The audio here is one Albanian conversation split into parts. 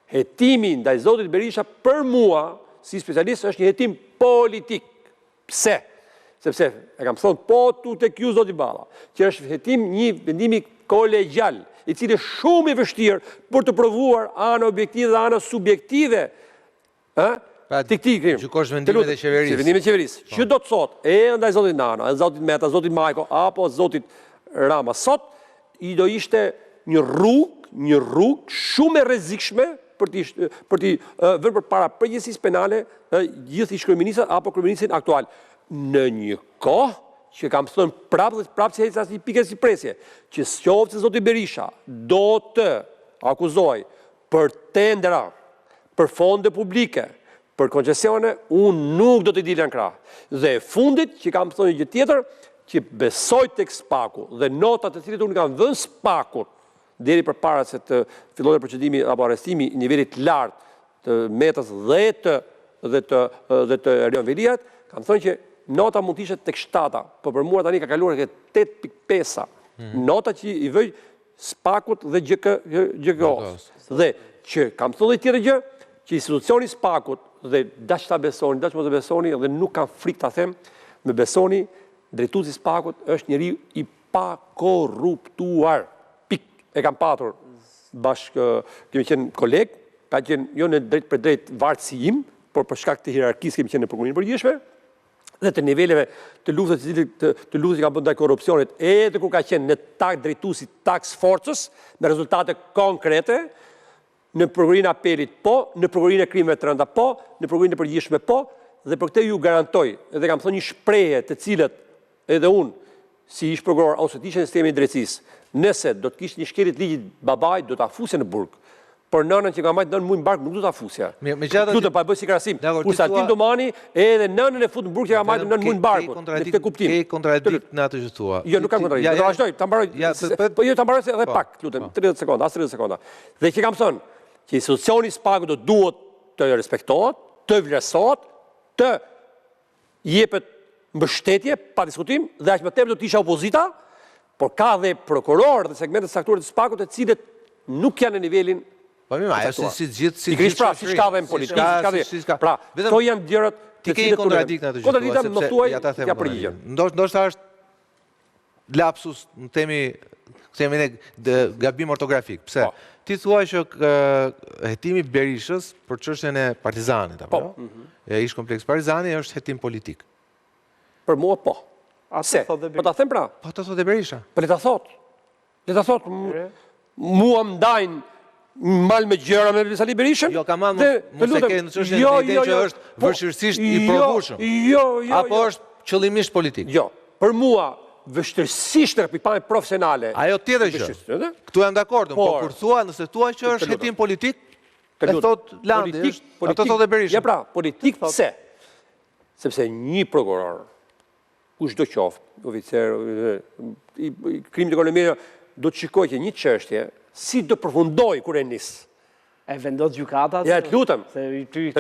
Hetimi ndaj zotit Berisha për mua, si specialist, është një hetim politik. Pse? Sepse, e kam thonë, po tu të kju zoti Balla, që është hetim një vendimi kolegjal, i cili shumë i vështirë për të provuar anë objektive dhe anë subjektive të këtij krimi. Gjykosh vendimet e qeverisë. Vendimet e qeverisë. Që do të thotë, e ndaj zotit Nano, e zotit Meta, zotit Majko, apo zotit Rama, sot i do ishte një rrugë shumë e rrezikshme për t'i vërë përpara përgjegjësisë penale gjithë ish kryeministët apo kryeministin aktual. Në një kohë që kam thënë prapë si hecas një pikë si presje, që qoftë se zoti Berisha do të akuzoj për tendera, për fonde publike, për koncesione, unë nuk do të dilja në krah. Dhe fundit që kam thënë një gjë tjetër, që besoj tek Spaku dhe notat të cilët unë kam dhënë Spakut deri përpara se të fillonte procedimi apo arrestimi i nivelit lartë të Metës dhe të Erion Veliat, kam thënë që nota mund të ishte tek 7, por për mua tani ka kaluar ke 8.5. Nota që i vëj Spakut dhe GKO-s. Dhe që kam thënë dhe tjetër gjë, që institucioni Spakut dhe dash ta besoni, dash mos e besoni dhe nuk kam frikë ta them, me besoni, drejtuesi Spakut është njeriu i pakorruptuar. E kam patur bashkë, kemi qenë koleg, ka qenë jo në drejt për drejt vartësi im, por për shkak të hierarkisë kemi qenë në prokurorin përgjithshme, dhe të niveleve të luftës të luftës që ka bërë ndaj korrupsionit, edhe kur ka qenë në drejtuesi task forces, me rezultate konkrete, në prokurorin apelit po, në prokurorin e krimeve të rënda po, në prokurorin e përgjithshme po, dhe për këtë ju garantoj, edhe kam thënë një shprehje të cilët edhe unë, si ish prokuror, ose të ishe në sistemi i drejtësisë, nëse do të kishte një shkelje të ligjit babaj, do ta fusja në burg. Por nënën që ka marrë 9 muaj në bark nuk do ta fusja. Lutem pa bëj si krahasim. Kur Saltin Domani edhe nënën e fut në burg që ka marrë 9 muaj në bark. Në këtë kuptim. Ke kontradikt në atë që thua. Jo, nuk kam kontradikt. Do ta vazhdoj, ta mbaroj. Po jo ta mbaroj edhe pak, lutem, 30 sekonda, as 30 sekonda. Dhe që kam thënë, që institucioni Spaku do duhet të respektohet, të vlerësohet, të jepet mbështetje pa diskutim dhe aq më tepër do të isha opozita, por ka dhe prokuror dhe segmentet saktuar të Spakut të cilët nuk janë në nivelin. Po mirë, ajo si gjithë si pra, si ka dhe në politikë, pra, to janë gjërat ti ke kontradikt në atë gjë. Kontradikta më thuaj ja përgjigjen. Ndoshta është lapsus në themi ne gabim ortografik. Pse? Ti thua që hetimi Berishës për çështjen e Partizanit apo? E ish kompleks Partizani është hetim politik. Për mua po. Se, po ta them pra. Po ta thotë Berisha. Po le ta thot. Mua më ndajnë mal me gjëra me Sali Berishën. Jo, kam mos e ke në çështjen e idejë që është vështirësisht i provueshëm. Jo. Apo është qëllimisht politik. Jo, për mua vështirësisht në pikpamje profesionale. Ajo tjetër gjë. Ktu jam dakord, po kur thua, nëse thua që është hetim politik, e thot Landi, ato thotë Berisha. Ja pra, politik pse? Sepse një prokuror kushdo qoftë, oficer, i krimit ekonomik, do të shikojë që një çështje si do përfundoj kur e nis. E vendos gjykata? Ja, të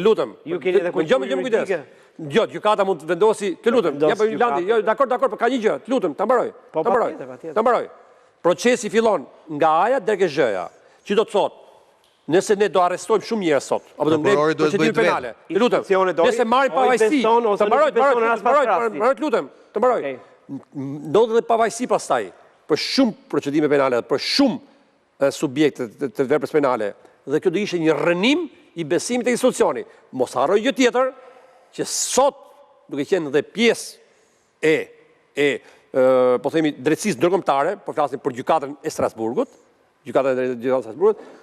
lutem. Ju keni edhe kujdes. Jo, gjykata mund të vendosi, të lutem. Ja, po Landi, jo, dakord, por ka një gjë, të lutem, ta mbaroj. Procesi fillon nga A-ja deri ke Z-ja. Që do të thotë, nëse ne do arrestojmë shumë njerëz sot, apo do mbledh procedurë penale. Të lutem. Nëse marrim pavajsi, të mbaroj, lutem, të mbaroj. Ndodhet edhe pavajsi pastaj për shumë procedime penale, për shumë subjekte të veprës penale, dhe kjo do ishte një rënim i besimit tek institucioni. Mos harroj gjë tjetër, që sot duke qenë dhe pjesë po themi drejtësisë ndërkombëtare, po flasim për gjykatën e Strasburgut,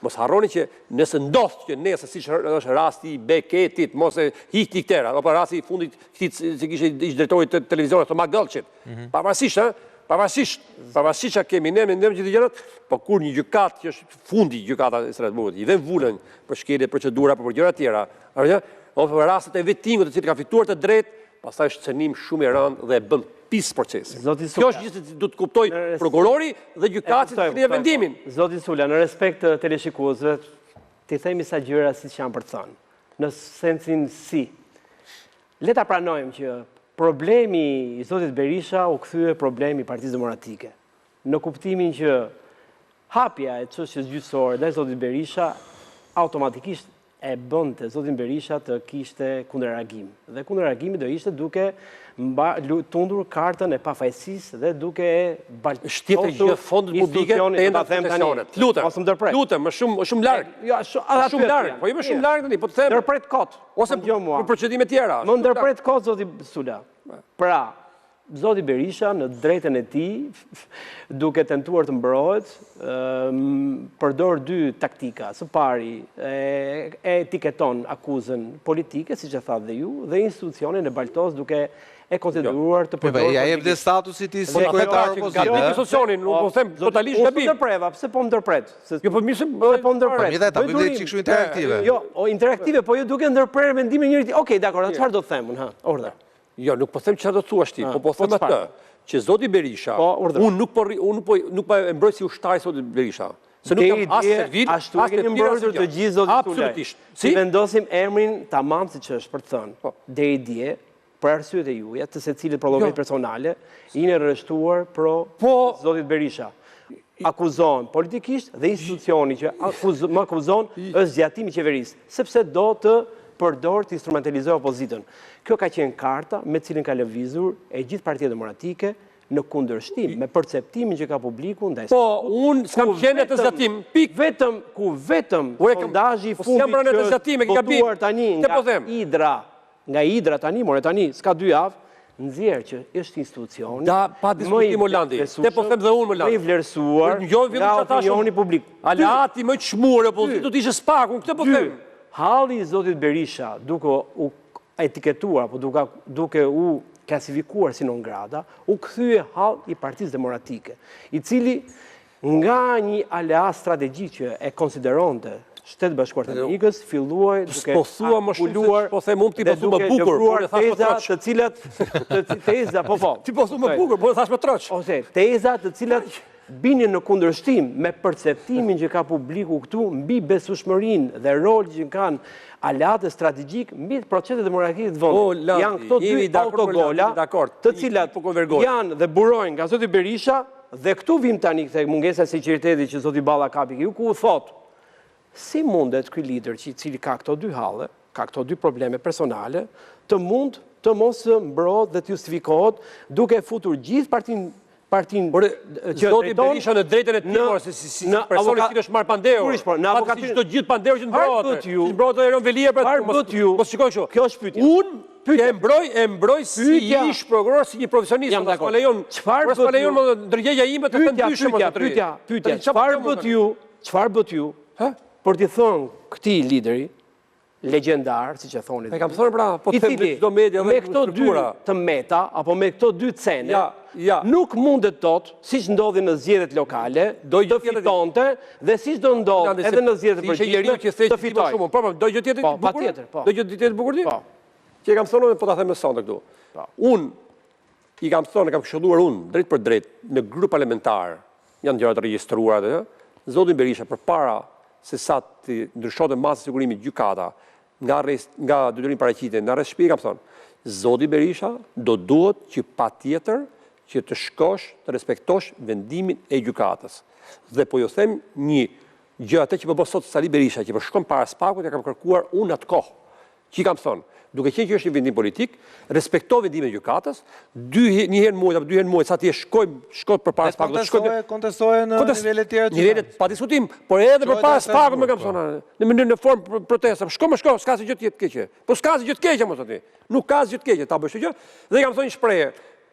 mos harroni që nëse ndodh që nesër siç është rasti i Beketit, mos e hiqni këtera, apo rasti i fundit këtij që kishte ish drejtori të televizionit Thomas Gëllçit. Pavarësisht që kemi ne mendojmë që të gjërat, po kur një gjykatë që është fundi gjykata e Strasburgut, i vën vulën për shkelje procedura apo për gjëra të tjera, ose për rastet e vetingut të cilët kanë fituar të drejtë, pastaj është cënim shumë i rëndë dhe bën pis procesin. Kjo është gjithë që du të kuptoj prokurori dhe gjykatësit të krije vendimin. Zoti Sula, në respekt të teleshikuesve, ti themi sa gjëra siç janë për të thënë. Në sensin si. Le ta pranojmë që problemi i zotit Berisha u kthye problemi i Partisë Demokratike. Në kuptimin që hapja e çështjes gjyqësore ndaj zotit Berisha automatikisht e bënte zotin Berisha të kishte kundërreagim. Dhe kundërreagimi do ishte duke tundur kartën e pafajësisë dhe duke shtjetër gjithë fondet publike të enda koncesionet. Lutem, më shumë larg. Shumë larg, po jo më shumë larg tani, po të them. Ndërpret kot. Ose për procedime tjera. Më ndërpret kot zoti Sula. Pra, zoti Berisha në drejtën e tij, duke tentuar të mbrohet, përdor dy taktika. Së pari, e etiketon akuzën politike, siç e thatë dhe ju, dhe institucionin e baltos duke e konsideruar të përdorur. Ja jep dhe statusi ti si kryetar opozitë. Institucionin, nuk po them totalisht gabim. Pse po ndërpret? Jo, po mirë se po ndërpret. Mirë, ta bëjmë çik kështu interaktive. Jo, interaktive, po ju duke ndërprer mendimin e njëri tjetrit. Okej, dakor, çfarë do të them unë, ha? Urdhër. Jo, nuk po them çfarë do të thuash ti, po them atë që zoti Berisha, unë nuk po e mbroj si ushtari zoti Berisha. Se nuk kam as servil, ashtu e keni mbrojtur të gjithë zoti Sulaj. Absolutisht. Si vendosim emrin tamam siç është për të thënë. Deri dje, për arsyet e juaja, të secilit prodhomet personale, jeni rreshtuar pro zotit Berisha. Akuzon politikisht dhe institucioni që më akuzon është zgjatimi i qeverisë, sepse do të përdor të instrumentalizojë opozitën. Kjo ka qenë karta me cilën ka lëvizur e gjithë Partia Demokratike në kundërshtim me perceptimin që ka publiku ndaj. Po, unë s'kam qenë të zgjatim, pik. Vetëm sondazhi i fundit që votuar tani nga Hidra tani, s'ka 2 javë, nxjerr që është institucioni pa diskutim Olandi. Te po them dhe unë Olandi. Më i vlerësuar nga opinioni publik. Alati më çmurë opozitë do të ishte spakun, këtë po them. Halli i zotit Berisha duke u etiketuar, apo duke u klasifikuar si non grata, u kthye hall i Partisë Demokratike, i cili nga një aleat strategjik që e konsideronte Shtetet Bashkuar të Amerikës, filluaj duke akumuluar dhe duke lufruar teza të cilat teza, Ti po thu më bukur, po thash më troç. Ose teza të cilat binin në kundërshtim me perceptimin që ka publiku këtu mbi besueshmërinë dhe rolin që kanë aleatë strategjik mbi proceset demokratike të vendit. Janë këto 2 autogola, të cilat janë dhe burojnë nga zoti Berisha, dhe këtu vim tani tek mungesa e sinqeritetit që zoti Balla kapi këtu, ku u thotë si mundet ky lider që i cili ka këto 2 halle, ka këto 2 probleme personale, të mund të mos mbrohet dhe të justifikohet duke futur gjithë partinë zoti Berisha në drejtën e tij, si personi që është marr Pandeu. Në avokatinë do gjithë Pandeu që mbrohet. Mbrohet edhe Ron Velia për mos shikoj kështu. Kjo është pyetja. Unë e mbroj si ish prokuror, si një profesionist, mos ma lejon. Çfarë më ndërgjegja ime të them dyshim atë të pyetja. Çfarë bët ju? Për t'i thënë këtij lideri legjendar, siç e thoni. E kam thënë pra, po të them çdo media me këto 2 të meta apo me këto 2 cene, nuk mundet dot, siç ndodhi në zgjedhjet lokale, do të fitonte dhe siç do ndodh edhe në zgjedhjet përgjithshme të fitojë. Po, do gjë tjetër bukur. Patjetër, po. Do gjë tjetër bukur ti? Po. Që e kam thënë po ta them më sonte këtu. Unë i kam thënë, kam këshilluar unë drejt për drejt në grup parlamentar, janë gjëra të regjistruara atë, zotin Berisha përpara se sa të ndryshonte masa sigurimit gjykata nga detyrim paraqitje, nga arrest shtëpi, kam thënë, zoti Berisha do duhet që patjetër që të shkosh, të respektosh vendimin e gjykatës. Dhe po ju them një gjë atë që po bën sot Sali Berisha, që po shkon para spakut, ja kam kërkuar unë atë kohë. Që kam thënë, duke qenë që është një vendim politik, respekto vendimin e gjykatës, një herë në muaj apo 2 herë në muaj sa ti shkoj përpara spakut, kontestoje në nivele tjera të nivelet pa diskutim, por edhe përpara spakut më kam thënë, në mënyrë në formë proteste, shko, s'ka asgjë gjë të keqe. Po s'ka asgjë gjë të keqe mos aty. Nuk ka asgjë të keqe, ta bësh gjë. Dhe kam thënë një shprehje,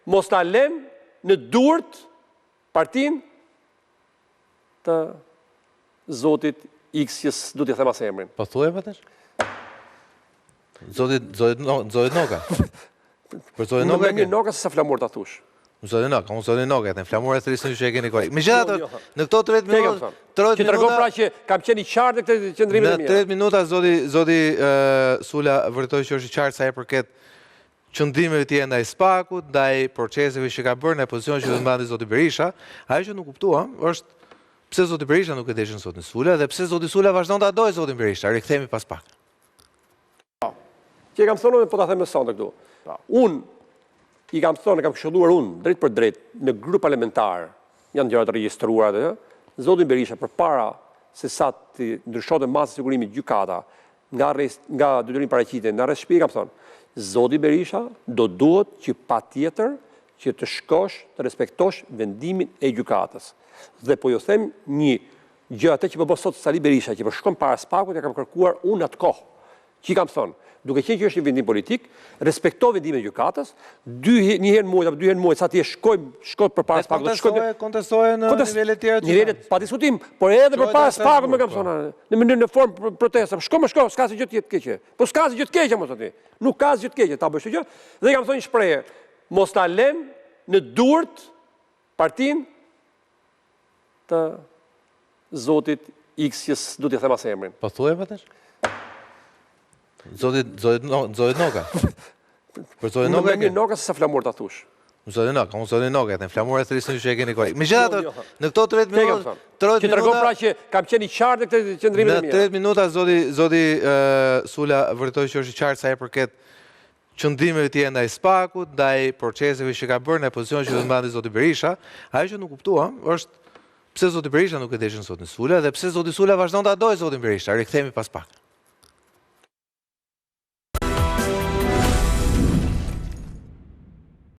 mos ta lëm në durt partinë të zotit X, që do t'i them as emrin. Po thuaj vetë? Zotit Noka. Për Zotit Noka e ke? Noka se sa flamur ta thush. Zotit Noka, unë Zotit Noka, e flamur e thrisën që e keni korrekt. Megjithatë, në këto 30 minuta, që tregon pra që kam qenë i qartë këtë qendrimin e mirë. Në 30 minuta zoti Sula vërtetoi që është i qartë sa i përket qëndrimeve të tjera ndaj spakut, ndaj proceseve që ka bërë në pozicion që do të mbante zoti Berisha. Ajo që nuk kuptuam është pse zoti Berisha nuk e deshën zotin Sula dhe pse zoti Sula vazhdon ta dojë zotin Berisha. Rikthehemi pas pak. Që e kam thënë, po ta them më sonte këtu. Unë i kam thënë, kam këshilluar unë drejt për drejt në grup parlamentar, janë gjëra të regjistruara atë, zotin Berisha përpara se sa të ndryshonte masa sigurimit gjykata nga detyrim paraqitje, nga rreth shtëpi, kam thonë, zoti Berisha do duhet që patjetër që të shkosh, të respektosh vendimin e gjykatës. Dhe po ju them një gjë atë që po bë sot Sali Berisha, që po shkon para spakut, e kam kërkuar unë atë kohë. Që kam thonë, duke qenë që është një vendim politik, respekto vendimin e gjykatës, një herë në muaj apo 2 herë në muaj, sa ti shkoj përpara spakut, kontestoje në nivele të tjera. Nivelet pa diskutim, por edhe përpara spakut më kam thonë, në formë protesta, shko, s'ka asgjë gjë të keqe. Po s'ka asgjë gjë të keqe mos aty. Nuk ka asgjë të keqe, ta bësh gjë. Dhe kam thonë një shprehje, mos ta lëm në durt partinë të zotit X, që do t'i them as emrin. Po thuaj patësh? Zotit Noka. Për Zotit Noka. Më Noka se sa flamur ta thush. Zotit Noka, unë Zotit Noka, e flamur e thrisë që e keni korrekt. Megjithatë, në këto 30 minuta, që tregon pra që kam qenë i qartë këtë qendrimin e mirë. Në 30 minuta zoti Sula vërtetoi që është i qartë sa i përket qëndrimeve të tjera ndaj spakut, ndaj proceseve që ka bërë në pozicionin që do të mbante zoti Berisha. Ajo që nuk kuptuam është pse zoti Berisha nuk e deshën sot në Sula dhe pse zoti Sula vazhdon ta dojë zotin Berisha. Rikthehemi pas pak.